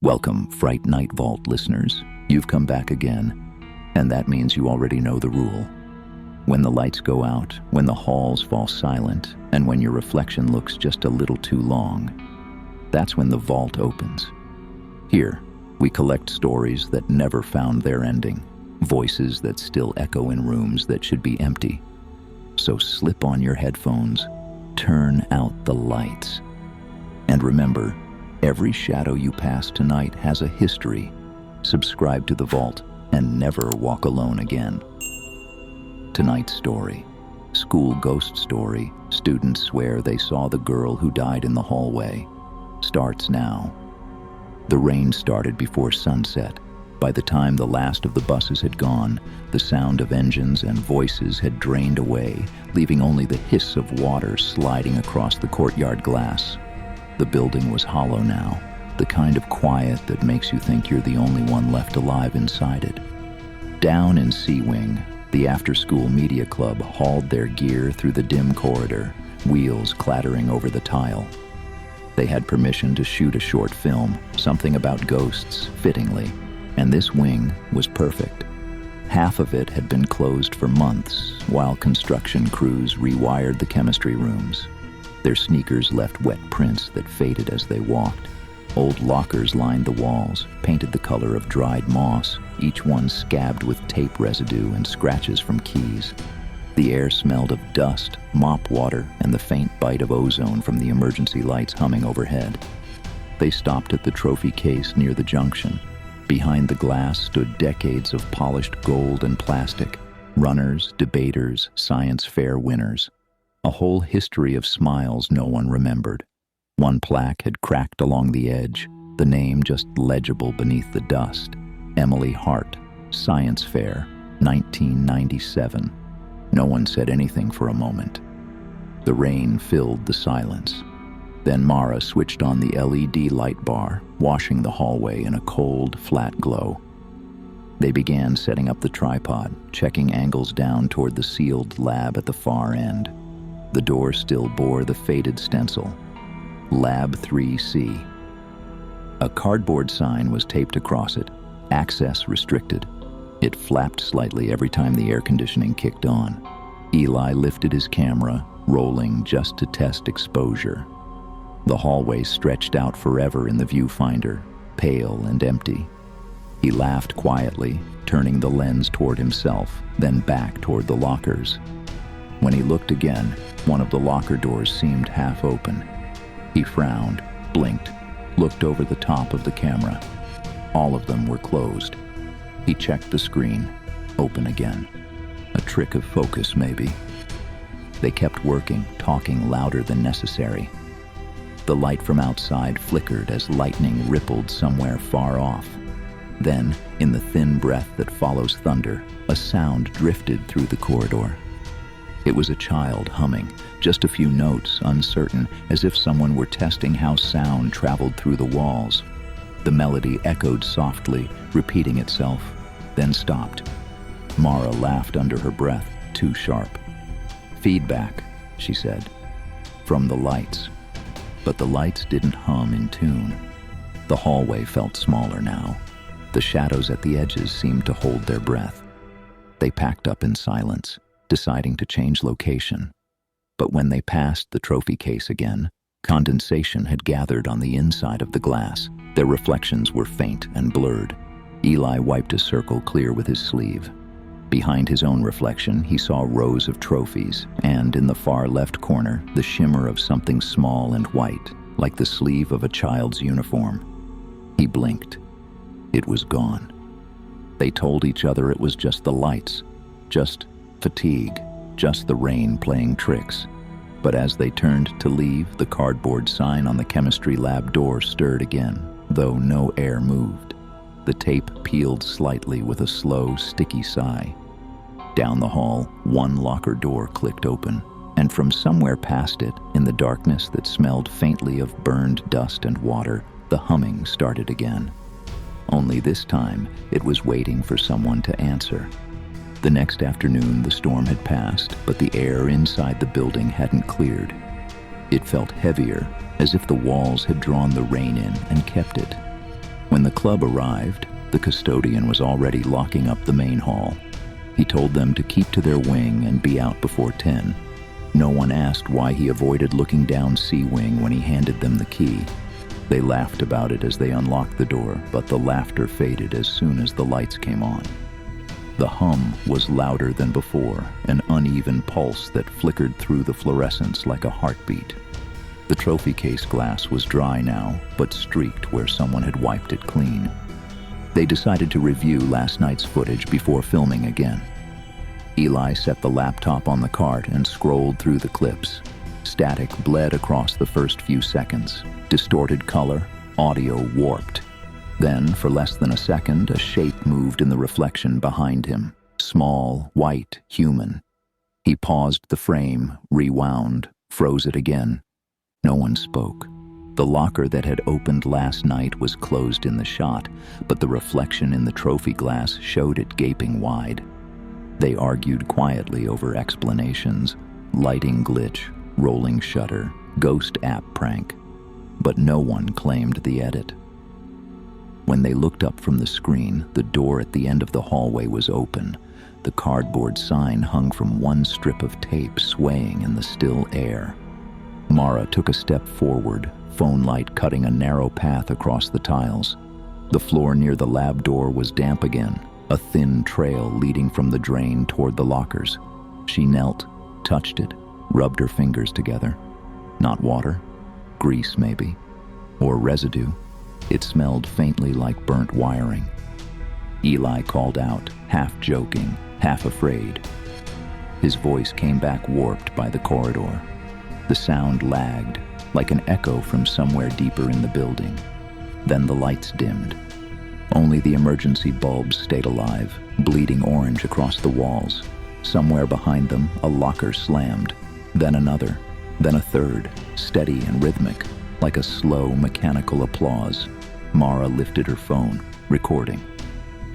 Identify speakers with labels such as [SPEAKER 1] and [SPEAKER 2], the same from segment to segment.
[SPEAKER 1] Welcome, Fright Night Vault listeners. You've come back again, and that means you already know the rule. When the lights go out, when the halls fall silent, and when your reflection looks just a little too long, that's when the vault opens. Here, we collect stories that never found their ending, voices that still echo in rooms that should be empty. So slip on your headphones, turn out the lights, and remember, every shadow you pass tonight has a history. Subscribe to the vault and never walk alone again. Tonight's story, school ghost story. Students swear they saw the girl who died in the hallway, starts now. The rain started before sunset. By the time the last of the buses had gone, the sound of engines and voices had drained away, leaving only the hiss of water sliding across the courtyard glass. The building was hollow now, the kind of quiet that makes you think you're the only one left alive inside it. Down in C Wing, the after-school media club hauled their gear through the dim corridor, wheels clattering over the tile. They had permission to shoot a short film, something about ghosts, fittingly, and this wing was perfect. Half of it had been closed for months, while construction crews rewired the chemistry rooms. Their sneakers left wet prints that faded as they walked. Old lockers lined the walls, painted the color of dried moss, each one scabbed with tape residue and scratches from keys. The air smelled of dust, mop water, and the faint bite of ozone from the emergency lights humming overhead. They stopped at the trophy case near the junction. Behind the glass stood decades of polished gold and plastic, runners, debaters, science fair winners. A whole history of smiles no one remembered. One plaque had cracked along the edge, the name just legible beneath the dust. Emily Hart, Science Fair, 1997. No one said anything for a moment. The rain filled the silence. Then Mara switched on the LED light bar, washing the hallway in a cold, flat glow. They began setting up the tripod, checking angles down toward the sealed lab at the far end. The door still bore the faded stencil, Lab 3C. A cardboard sign was taped across it, access restricted. It flapped slightly every time the air conditioning kicked on. Eli lifted his camera, rolling just to test exposure. The hallway stretched out forever in the viewfinder, pale and empty. He laughed quietly, turning the lens toward himself, then back toward the lockers. When he looked again, one of the locker doors seemed half open. He frowned, blinked, looked over the top of the camera. All of them were closed. He checked the screen, open again. A trick of focus, maybe. They kept working, talking louder than necessary. The light from outside flickered as lightning rippled somewhere far off. Then, in the thin breath that follows thunder, a sound drifted through the corridor. It was a child humming, just a few notes, uncertain, as if someone were testing how sound traveled through the walls. The melody echoed softly, repeating itself, then stopped. Mara laughed under her breath, too sharp. "Feedback," she said, "from the lights." But the lights didn't hum in tune. The hallway felt smaller now. The shadows at the edges seemed to hold their breath. They packed up in silence, deciding to change location. But when they passed the trophy case again, condensation had gathered on the inside of the glass. Their reflections were faint and blurred. Eli wiped a circle clear with his sleeve. Behind his own reflection, he saw rows of trophies, and in the far left corner, the shimmer of something small and white, like the sleeve of a child's uniform. He blinked. It was gone. They told each other it was just the lights, just fatigue, just the rain playing tricks. But as they turned to leave, the cardboard sign on the chemistry lab door stirred again, though no air moved. The tape peeled slightly with a slow, sticky sigh. Down the hall, one locker door clicked open, and from somewhere past it, in the darkness that smelled faintly of burned dust and water, the humming started again. Only this time, it was waiting for someone to answer. The next afternoon, the storm had passed, but the air inside the building hadn't cleared. It felt heavier, as if the walls had drawn the rain in and kept it. club arrived, the custodian was already locking up the main hall. He told them to keep to their wing and be out before 10. No one asked why he avoided looking down C-wing when he handed them the key. They laughed about it as they unlocked the door, but the laughter faded as soon as the lights came on. The hum was louder than before, an uneven pulse that flickered through the fluorescence like a heartbeat. The trophy case glass was dry now, but streaked where someone had wiped it clean. They decided to review last night's footage before filming again. Eli set the laptop on the cart and scrolled through the clips. Static bled across the first few seconds. Distorted color, audio warped. Then, for less than a second, a shape moved in the reflection behind him. Small, white, human. He paused the frame, rewound, froze it again. No one spoke. The locker that had opened last night was closed in the shot, but the reflection in the trophy glass showed it gaping wide. They argued quietly over explanations, lighting glitch, rolling shutter, ghost app prank, but no one claimed the edit. When they looked up from the screen, the door at the end of the hallway was open. The cardboard sign hung from one strip of tape swaying in the still air. Mara took a step forward, phone light cutting a narrow path across the tiles. The floor near the lab door was damp again, a thin trail leading from the drain toward the lockers. She knelt, touched it, rubbed her fingers together. Not water, grease maybe, or residue. It smelled faintly like burnt wiring. Eli called out, half joking, half afraid. His voice came back warped by the corridor. The sound lagged, like an echo from somewhere deeper in the building. Then the lights dimmed. Only the emergency bulbs stayed alive, bleeding orange across the walls. Somewhere behind them, a locker slammed. Then another, then a third, steady and rhythmic, like a slow, mechanical applause. Mara lifted her phone, recording.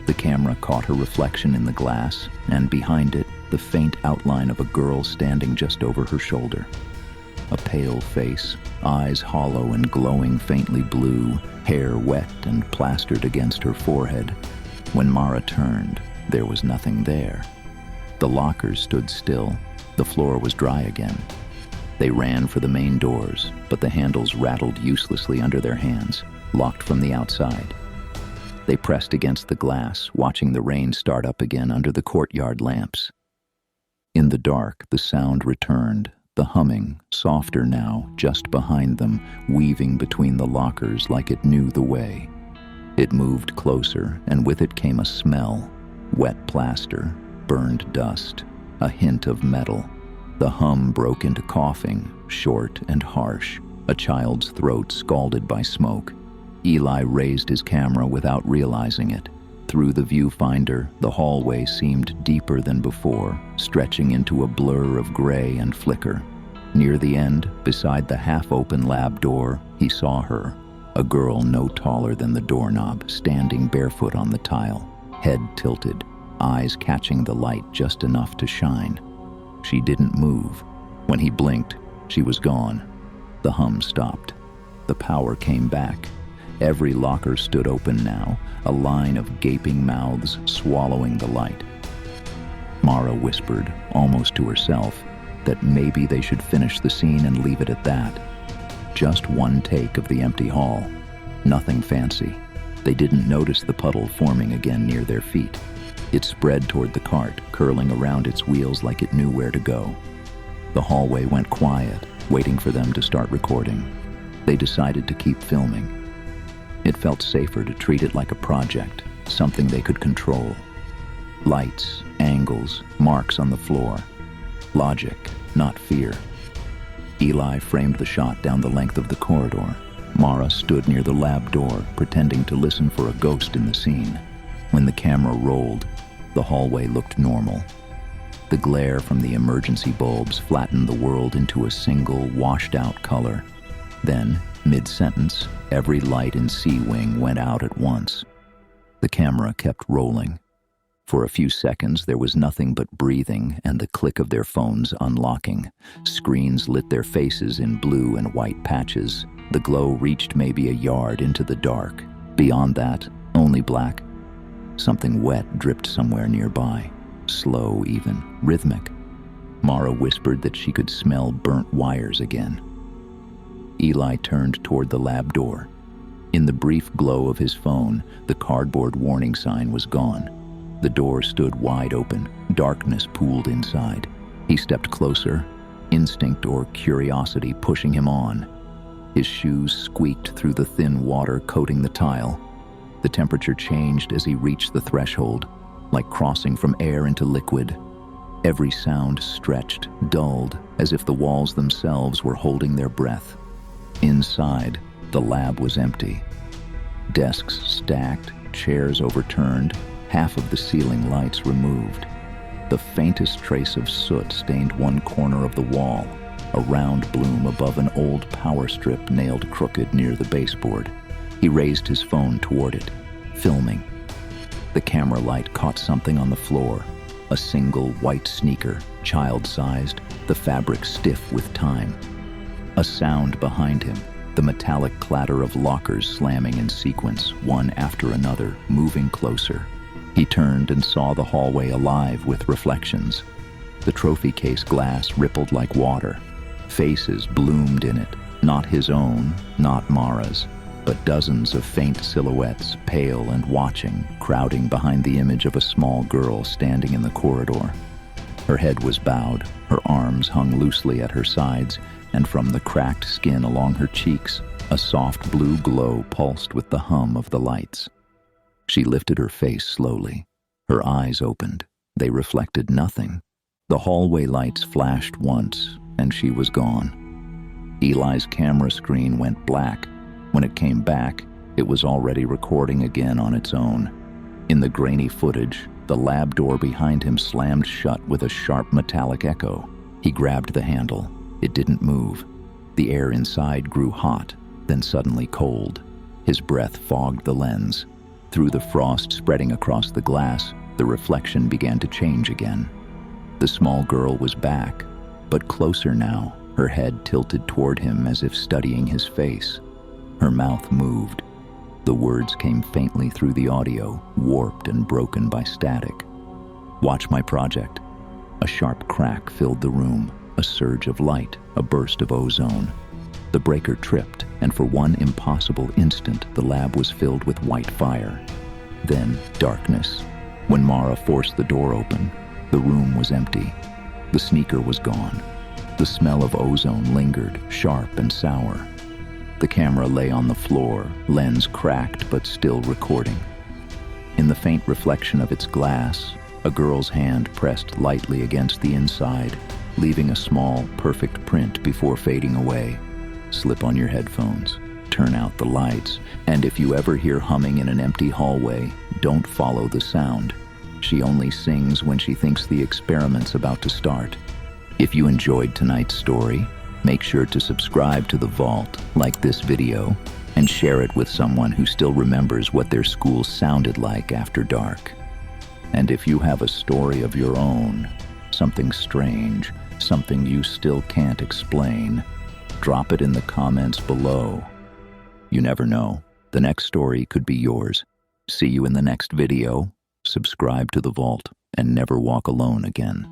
[SPEAKER 1] The camera caught her reflection in the glass, and behind it, the faint outline of a girl standing just over her shoulder. A pale face, eyes hollow and glowing faintly blue, hair wet and plastered against her forehead. When Mara turned, there was nothing there. The lockers stood still. The floor was dry again. They ran for the main doors, but the handles rattled uselessly under their hands, locked from the outside. They pressed against the glass, watching the rain start up again under the courtyard lamps. In the dark, the sound returned, the humming, softer now, just behind them, weaving between the lockers like it knew the way. It moved closer, and with it came a smell. Wet plaster, burned dust, a hint of metal. The hum broke into coughing, short and harsh, a child's throat scalded by smoke. Eli raised his camera without realizing it. Through the viewfinder, the hallway seemed deeper than before, stretching into a blur of gray and flicker. Near the end, beside the half-open lab door, he saw her, a girl no taller than the doorknob, standing barefoot on the tile, head tilted, eyes catching the light just enough to shine. She didn't move. When he blinked, she was gone. The hum stopped. The power came back. Every locker stood open now, a line of gaping mouths swallowing the light. Mara whispered, almost to herself, that maybe they should finish the scene and leave it at that. Just one take of the empty hall. Nothing fancy. They didn't notice the puddle forming again near their feet. It spread toward the cart, curling around its wheels like it knew where to go. The hallway went quiet, waiting for them to start recording. They decided to keep filming. It felt safer to treat it like a project, something they could control. Lights, angles, marks on the floor. Logic, not fear. Eli framed the shot down the length of the corridor. Mara stood near the lab door, pretending to listen for a ghost in the scene. When the camera rolled, the hallway looked normal. The glare from the emergency bulbs flattened the world into a single, washed-out color. Then, mid-sentence, every light in C-Wing went out at once. The camera kept rolling. For a few seconds, there was nothing but breathing and the click of their phones unlocking. Screens lit their faces in blue and white patches. The glow reached maybe a yard into the dark. Beyond that, only black. Something wet dripped somewhere nearby, slow even, rhythmic. Mara whispered that she could smell burnt wires again. Eli turned toward the lab door. In the brief glow of his phone, the cardboard warning sign was gone. The door stood wide open, darkness pooled inside. He stepped closer, instinct or curiosity pushing him on. His shoes squeaked through the thin water coating the tile. The temperature changed as he reached the threshold, like crossing from air into liquid. Every sound stretched, dulled, as if the walls themselves were holding their breath. Inside, the lab was empty. Desks stacked, chairs overturned, half of the ceiling lights removed. The faintest trace of soot stained one corner of the wall, a round bloom above an old power strip nailed crooked near the baseboard. He raised his phone toward it, filming. The camera light caught something on the floor, a single white sneaker, child-sized, the fabric stiff with time. A sound behind him, the metallic clatter of lockers slamming in sequence, one after another, moving closer. He turned and saw the hallway alive with reflections. The trophy case glass rippled like water. Faces bloomed in it, not his own, not Mara's, but dozens of faint silhouettes, pale and watching, crowding behind the image of a small girl standing in the corridor. Her head was bowed, her arms hung loosely at her sides, and from the cracked skin along her cheeks, a soft blue glow pulsed with the hum of the lights. She lifted her face slowly. Her eyes opened. They reflected nothing. The hallway lights flashed once, and she was gone. Eli's camera screen went black. When it came back, it was already recording again on its own. In the grainy footage, the lab door behind him slammed shut with a sharp metallic echo. He grabbed the handle. It didn't move. The air inside grew hot, then suddenly cold. His breath fogged the lens. Through the frost spreading across the glass, the reflection began to change again. The small girl was back, but closer now, her head tilted toward him as if studying his face. Her mouth moved. The words came faintly through the audio, warped and broken by static. "Watch my project." A sharp crack filled the room, a surge of light, a burst of ozone. The breaker tripped, and for one impossible instant, the lab was filled with white fire. Then, darkness. When Mara forced the door open, the room was empty. The sneaker was gone. The smell of ozone lingered, sharp and sour. The camera lay on the floor, lens cracked but still recording. In the faint reflection of its glass, a girl's hand pressed lightly against the inside, leaving a small, perfect print before fading away. Slip on your headphones, turn out the lights, and if you ever hear humming in an empty hallway, don't follow the sound. She only sings when she thinks the experiment's about to start. If you enjoyed tonight's story, make sure to subscribe to The Vault, like this video, and share it with someone who still remembers what their school sounded like after dark. And if you have a story of your own, something strange, something you still can't explain, drop it in the comments below. You never know, the next story could be yours. See you in the next video. Subscribe to The Vault and never walk alone again.